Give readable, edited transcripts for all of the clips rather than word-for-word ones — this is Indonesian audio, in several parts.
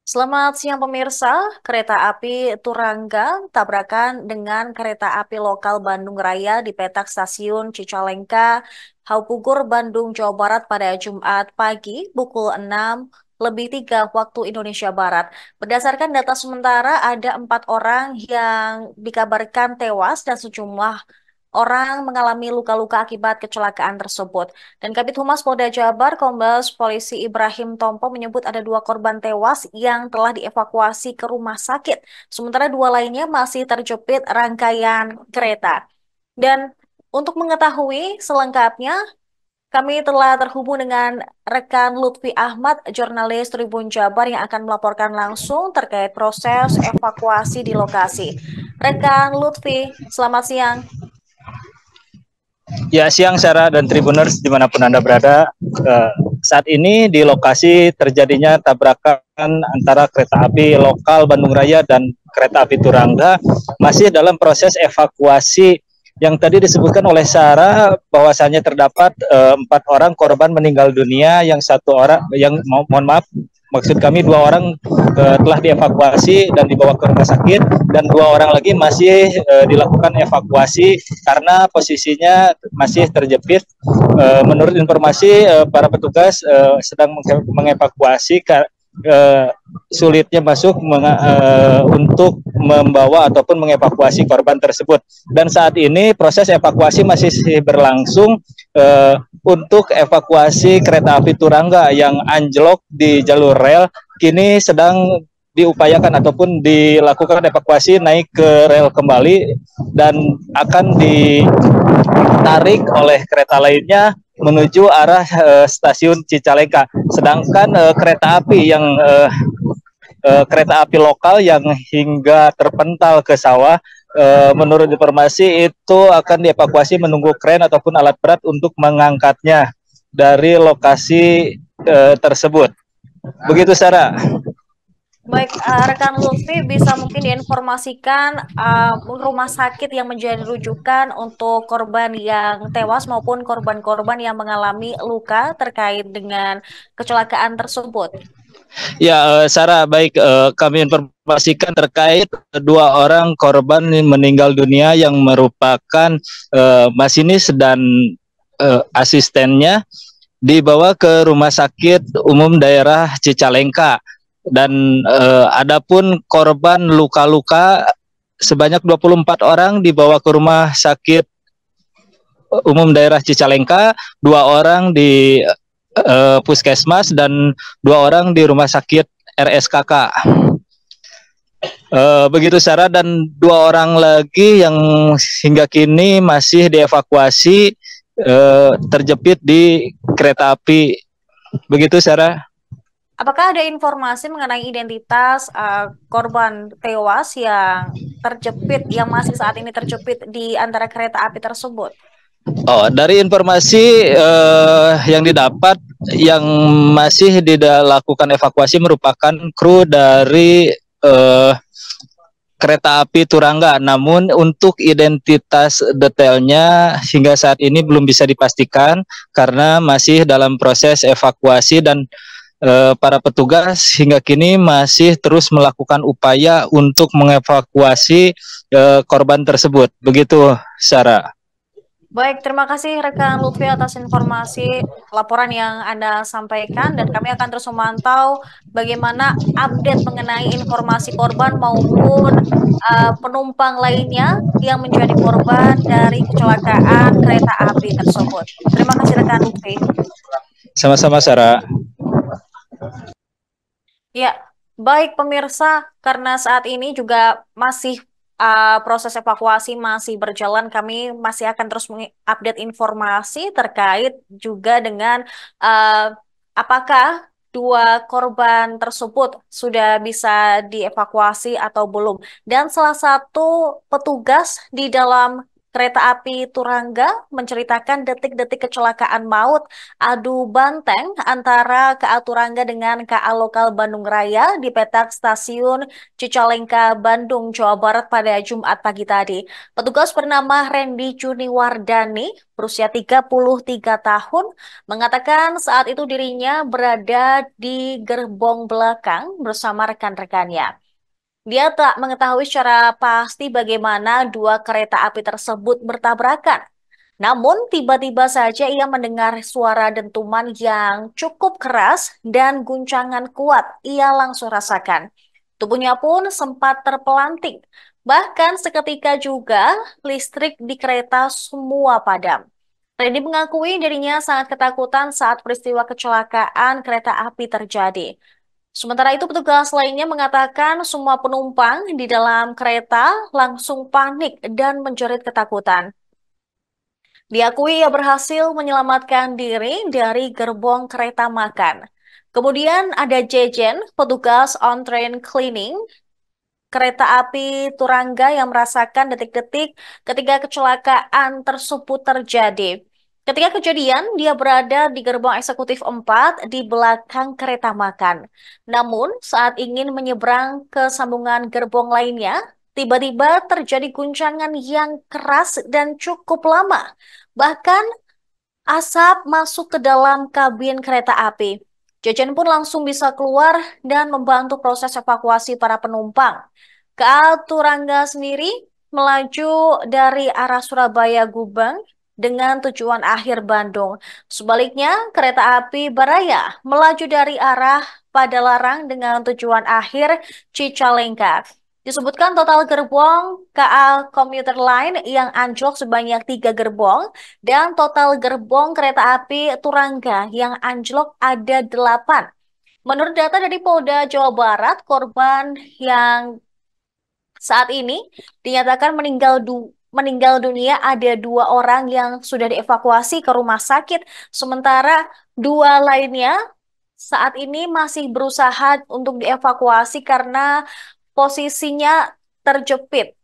Selamat siang pemirsa, kereta api Turangga tabrakan dengan kereta api lokal Bandung Raya di petak stasiun Cicalengka, Haupugur, Bandung, Jawa Barat pada Jumat pagi pukul 6:03 waktu Indonesia Barat. Berdasarkan data sementara ada 4 orang yang dikabarkan tewas dan sejumlah orang mengalami luka-luka akibat kecelakaan tersebut. Dan Kabid Humas Polda Jabar, Kombes Polisi Ibrahim Tompo menyebut ada 2 korban tewas yang telah dievakuasi ke rumah sakit, sementara 2 lainnya masih terjepit rangkaian kereta. Dan untuk mengetahui selengkapnya, kami telah terhubung dengan rekan Lutfi Ahmad, jurnalis Tribun Jabar yang akan melaporkan langsung terkait proses evakuasi di lokasi. Rekan Lutfi, selamat siang. Ya, siang Sarah dan Tribuners dimanapun Anda berada. Saat ini di lokasi terjadinya tabrakan antara kereta api lokal Bandung Raya dan kereta api Turangga masih dalam proses evakuasi yang tadi disebutkan oleh Sarah bahwasannya terdapat 4 orang korban meninggal dunia, yang 1 orang yang mohon maaf maksud kami 2 orang telah dievakuasi dan dibawa ke rumah sakit, dan 2 orang lagi masih dilakukan evakuasi karena posisinya masih terjepit. Menurut informasi para petugas sedang mengevakuasi sulitnya masuk untuk membawa ataupun mengevakuasi korban tersebut. Dan saat ini proses evakuasi masih berlangsung untuk evakuasi kereta api Turangga yang anjlok di jalur rel. Kini sedang diupayakan ataupun dilakukan evakuasi naik ke rel kembali dan akan ditarik oleh kereta lainnya menuju arah stasiun Cicalengka. Sedangkan kereta api kereta api lokal yang hingga terpental ke sawah, menurut informasi itu akan dievakuasi menunggu kren ataupun alat berat untuk mengangkatnya dari lokasi tersebut. Begitu Sarah. Baik, rekan Lutfi bisa mungkin diinformasikan rumah sakit yang menjadi rujukan untuk korban yang tewas maupun korban-korban yang mengalami luka terkait dengan kecelakaan tersebut. Ya, Sarah, baik, kami informasikan terkait 2 orang korban meninggal dunia yang merupakan masinis dan asistennya dibawa ke Rumah Sakit Umum Daerah Cicalengka, dan adapun korban luka-luka sebanyak 24 orang dibawa ke Rumah Sakit Umum Daerah Cicalengka, 2 orang di puskesmas dan 2 orang di rumah sakit RSKK. Begitu Sarah, dan 2 orang lagi yang hingga kini masih dievakuasi terjepit di kereta api. Begitu Sarah. Apakah ada informasi mengenai identitas korban tewas yang terjepit, yang masih saat ini terjepit di antara kereta api tersebut? Oh, dari informasi yang didapat, yang masih dilakukan evakuasi merupakan kru dari kereta api Turangga. Namun untuk identitas detailnya hingga saat ini belum bisa dipastikan karena masih dalam proses evakuasi, dan para petugas hingga kini masih terus melakukan upaya untuk mengevakuasi korban tersebut. Begitu, Sarah. Baik, terima kasih rekan Lutfi atas informasi laporan yang Anda sampaikan, dan kami akan terus memantau bagaimana update mengenai informasi korban maupun penumpang lainnya yang menjadi korban dari kecelakaan kereta api tersebut. Terima kasih rekan Lutfi. Sama-sama, Sarah. Ya, baik pemirsa, karena saat ini juga masih proses evakuasi masih berjalan, kami masih akan terus mengupdate informasi terkait juga dengan uh, apakah 2 korban tersebut sudah bisa dievakuasi atau belum. Dan salah satu petugas di dalam Kereta api Turangga menceritakan detik-detik kecelakaan maut adu banteng antara KA Turangga dengan KA lokal Bandung Raya di petak stasiun Cicalengka, Bandung, Jawa Barat pada Jumat pagi tadi. Petugas bernama Randy Juniwardani, berusia 33 tahun, mengatakan saat itu dirinya berada di gerbong belakang bersama rekan-rekannya. Dia tak mengetahui secara pasti bagaimana dua kereta api tersebut bertabrakan. Namun, tiba-tiba saja ia mendengar suara dentuman yang cukup keras dan guncangan kuat ia langsung rasakan. Tubuhnya pun sempat terpelanting. Bahkan seketika juga listrik di kereta semua padam. Randy mengakui dirinya sangat ketakutan saat peristiwa kecelakaan kereta api terjadi. Sementara itu, petugas lainnya mengatakan semua penumpang di dalam kereta langsung panik dan menjerit ketakutan. Diakui ia berhasil menyelamatkan diri dari gerbong kereta makan. Kemudian ada Jejen, petugas on-train cleaning kereta api Turangga yang merasakan detik-detik ketika kecelakaan tersebut terjadi. Ketika kejadian, dia berada di gerbong eksekutif 4 di belakang kereta makan. Namun, saat ingin menyeberang ke sambungan gerbong lainnya, tiba-tiba terjadi guncangan yang keras dan cukup lama. Bahkan, asap masuk ke dalam kabin kereta api. Jajan pun langsung bisa keluar dan membantu proses evakuasi para penumpang. KA Turangga sendiri melaju dari arah Surabaya Gubeng dengan tujuan akhir Bandung. Sebaliknya, kereta api Baraya melaju dari arah Padalarang dengan tujuan akhir Cicalengka. Disebutkan total gerbong KA Komuter Line yang anjlok sebanyak 3 gerbong dan total gerbong kereta api Turangga yang anjlok ada 8. Menurut data dari Polda Jawa Barat, korban yang saat ini dinyatakan meninggal dunia ada 2 orang yang sudah dievakuasi ke rumah sakit, sementara 2 lainnya saat ini masih berusaha untuk dievakuasi karena posisinya terjepit.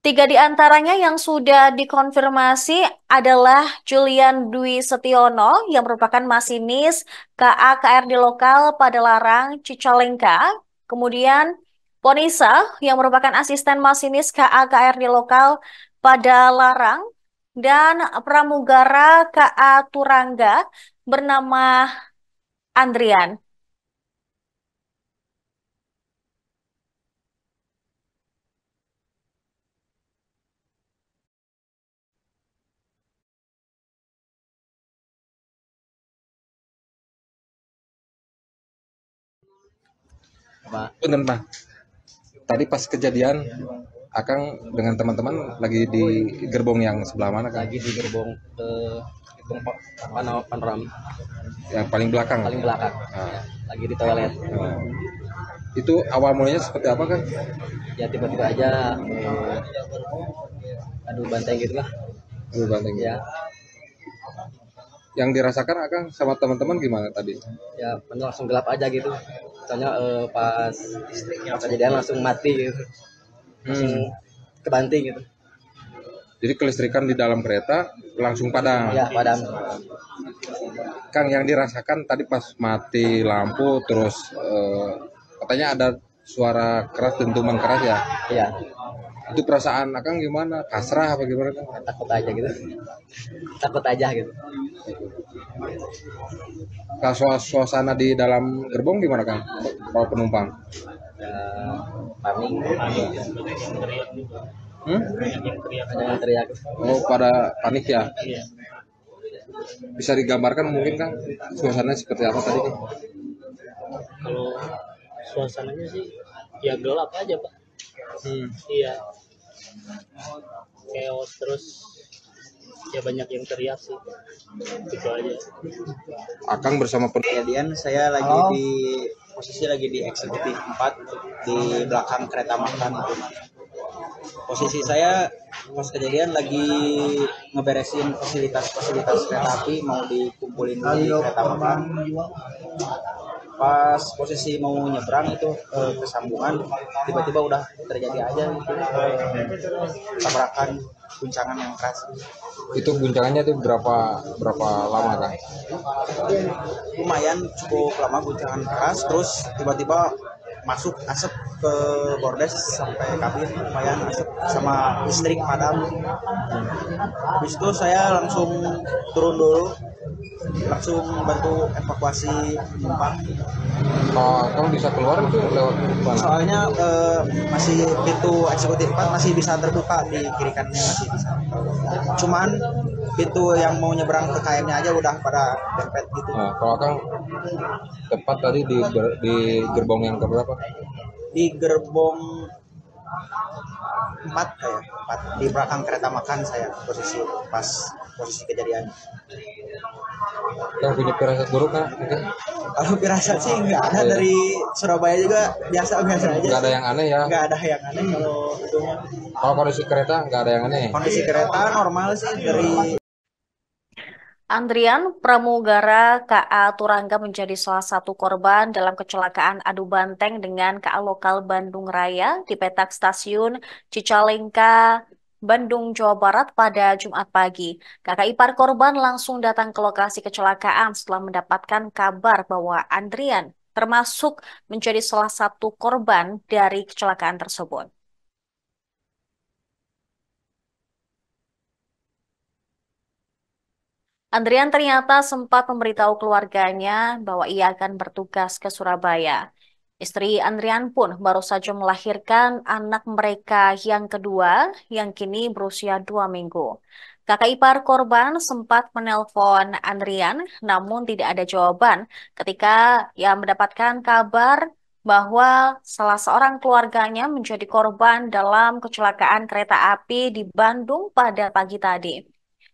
3 di antaranya yang sudah dikonfirmasi adalah Julian Dwi Setiono yang merupakan masinis KA KRD lokal Padalarang Cicalengka. Kemudian Ponisa yang merupakan asisten masinis KA KRD lokal Padalarang dan pramugara KA Turangga bernama Andrian. Bener Pak, tadi pas kejadian Akang dengan teman-teman lagi di gerbong yang sebelah mana kan? Lagi di gerbong panorama Yang paling belakang. paling belakang. Nah, Ya, lagi di toilet. itu awal mulanya seperti apa kan? Ya tiba-tiba aja adu banteng gitu lah. Aduh, banteng. Ya, Yang dirasakan Akang sama teman-teman gimana tadi? ya bener langsung gelap aja gitu. Soalnya pas kejadian langsung mati gitu. Langsung kebanting gitu. Jadi kelistrikan di dalam kereta langsung padam. Ya, padam. Kang, yang dirasakan tadi pas mati lampu terus katanya ada suara keras, dentuman keras ya. Iya, Itu perasaan Akang gimana? Pasrah apa gimana Kang? takut aja gitu. Takut aja gitu. Kalau suasana di dalam gerbong gimana Kang? Para penumpang? Ya, panik. Ada yang teriak. Oh, pada panik ya? Bisa digambarkan mungkin Kang suasananya seperti apa tadi? Kalau suasananya sih ya gelap aja Pak. Iya, chaos terus ya banyak yang teriak sih, itu aja. Akang bersama Kejadian saya lagi di posisi lagi di eksekutif 4 di belakang kereta makan itu. Posisi saya pas kejadian lagi ngeberesin fasilitas kereta api mau dikumpulin di kereta makan. Pas posisi mau nyebrang itu kesambungan, tiba-tiba udah terjadi aja gitu, tabrakan, guncangan yang keras. Itu guncangannya tuh berapa lama kan? Lumayan cukup lama, guncangan keras, terus tiba-tiba masuk asap ke bordes sampai kabin, lumayan asap sama listrik padam. Habis itu saya langsung turun dulu, langsung bantu evakuasi penumpang. Kalau bisa keluar itu lewat mana? Soalnya masih pintu eksekutif 4 masih bisa terbuka, di kiri kanannya masih bisa. Cuman pintu yang mau nyebrang ke KM-nya aja udah pada dempet gitu. Nah, kalau Kang tepat tadi di gerbong yang keberapa? Di gerbong 4 kayak 4 di belakang kereta makan saya posisi kejadian. Kang punya firasat buruk kan? Mungkin Kalau firasat sih nggak ada, dari Surabaya juga biasa-biasa aja. nggak ada yang aneh ya? Nggak ada yang aneh kalau itunya. Kalau kondisi kereta nggak ada yang aneh. Kondisi kereta normal sih. Dari Andrian Pramugara KA Turangga menjadi salah satu korban dalam kecelakaan adu banteng dengan KA lokal Bandung Raya di petak stasiun Cicalengka, Bandung, Jawa Barat pada Jumat pagi. Kakak ipar korban langsung datang ke lokasi kecelakaan setelah mendapatkan kabar bahwa Andrian termasuk menjadi salah satu korban dari kecelakaan tersebut. Andrian ternyata sempat memberitahu keluarganya bahwa ia akan bertugas ke Surabaya. Istri Andrian pun baru saja melahirkan anak mereka yang kedua yang kini berusia 2 minggu. Kakak ipar korban sempat menelpon Andrian namun tidak ada jawaban ketika ia mendapatkan kabar bahwa salah seorang keluarganya menjadi korban dalam kecelakaan kereta api di Bandung pada pagi tadi.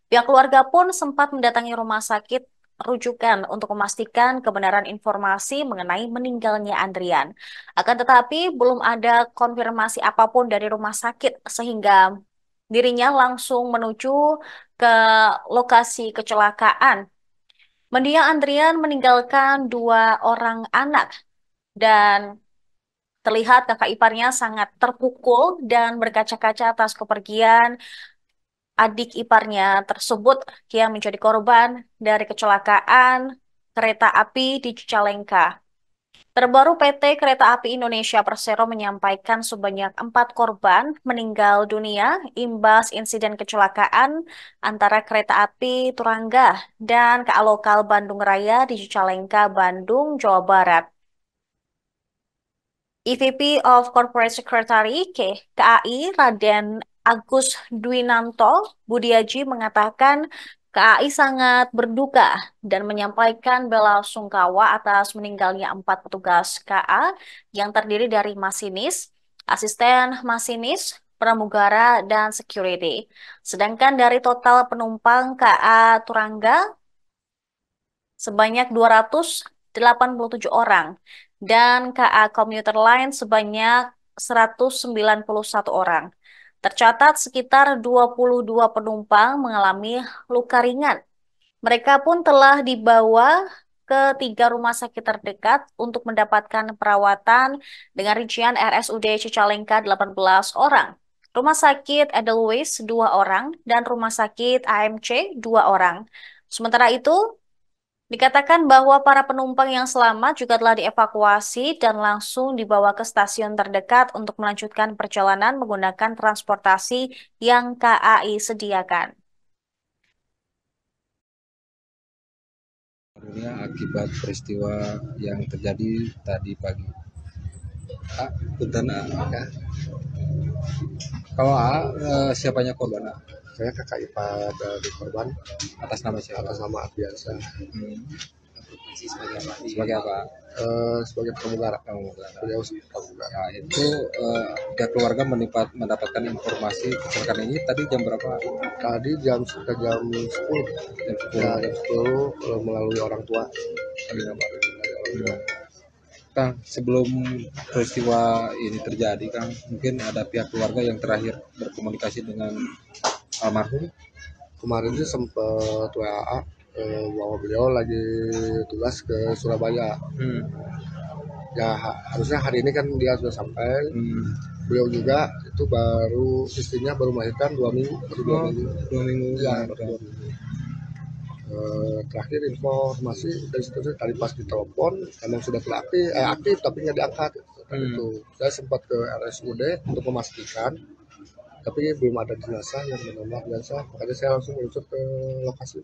Pihak keluarga pun sempat mendatangi rumah sakit rujukan untuk memastikan kebenaran informasi mengenai meninggalnya Andrian. Akan tetapi belum ada konfirmasi apapun dari rumah sakit sehingga dirinya langsung menuju ke lokasi kecelakaan. Mendiang Andrian meninggalkan 2 orang anak dan terlihat kakak iparnya sangat terpukul dan berkaca-kaca atas kepergian adik iparnya tersebut yang menjadi korban dari kecelakaan kereta api di Cicalengka. Terbaru PT Kereta Api Indonesia Persero menyampaikan sebanyak 4 korban meninggal dunia imbas insiden kecelakaan antara kereta api Turangga dan KA lokal Bandung Raya di Cicalengka, Bandung, Jawa Barat. EVP of Corporate Secretary KAI Raden Agus Dwinanto Budiaji mengatakan KAI sangat berduka dan menyampaikan bela sungkawa atas meninggalnya 4 petugas KA yang terdiri dari masinis, asisten masinis, pramugara, dan security. Sedangkan dari total penumpang KA Turangga sebanyak 287 orang dan KA Komuter Line sebanyak 191 orang. Tercatat sekitar 22 penumpang mengalami luka ringan. Mereka pun telah dibawa ke 3 rumah sakit terdekat untuk mendapatkan perawatan dengan rincian RSUD Cicalengka 18 orang, Rumah Sakit Edelweiss 2 orang, dan Rumah Sakit AMC 2 orang. Sementara itu, dikatakan bahwa para penumpang yang selamat juga telah dievakuasi dan langsung dibawa ke stasiun terdekat untuk melanjutkan perjalanan menggunakan transportasi yang KAI sediakan. Dunia akibat peristiwa yang terjadi tadi pagi. Punten A. Kalau A, siapanya korban A? Saya kakak ipar dari korban Atas nama siapa? atas nama Ardiansa. Sebagai apa? Sebagai pramugara. Beliau pramugara. Nah, itu pihak keluarga mendapatkan informasi kecelakaan ini tadi jam berapa? Tadi sekitar jam 10. Jam 10. Ya, jam 10 melalui orang tua. Kang, sebelum peristiwa ini terjadi, Kang, mungkin ada pihak keluarga yang terakhir berkomunikasi dengan almarhum. Kemarin sih sempat WA bahwa beliau lagi tugas ke Surabaya. Ya harusnya hari ini kan dia sudah sampai. Beliau juga itu baru istrinya baru melahirkan 2 minggu, baru 2 minggu. Ya, baru 2 minggu. Terakhir informasi dari situ tadi pas ditelepon emang sudah aktif tapi nggak diangkat. Itu saya sempat ke RSUD untuk memastikan, tapi belum ada jenazah yang benar-benar jenazah, makanya saya langsung meluncur ke lokasi.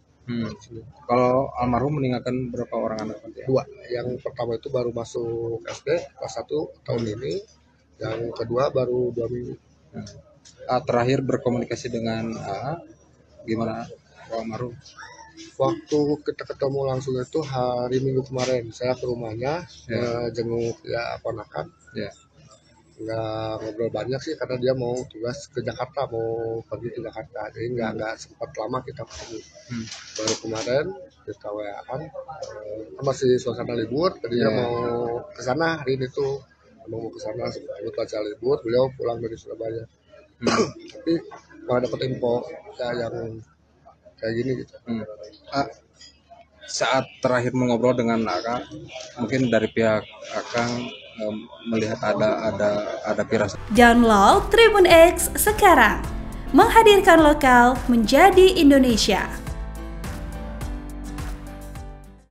Kalau almarhum meninggalkan berapa orang anak? 2. Yang pertama itu baru masuk SD kelas 1 tahun ini, yang kedua baru 2 minggu. Terakhir berkomunikasi dengan gimana almarhum? Waktu kita ketemu langsung itu hari Minggu kemarin, saya ke rumahnya jenguk ya ponakan. Nggak ngobrol banyak sih karena dia mau tugas ke Jakarta, mau pergi ke Jakarta, jadi nggak sempat lama kita ketemu. Baru kemarin kita WA-an, masih suasana libur, tadinya mau ke sana hari ini tuh, mau ke sana kebetulan libur, beliau pulang dari Surabaya. Tapi nggak dapat info yang kayak gini gitu. Saat terakhir mengobrol dengan Akang, mungkin dari pihak Akang melihat ada firasat. Download Tribun X sekarang, menghadirkan lokal menjadi Indonesia.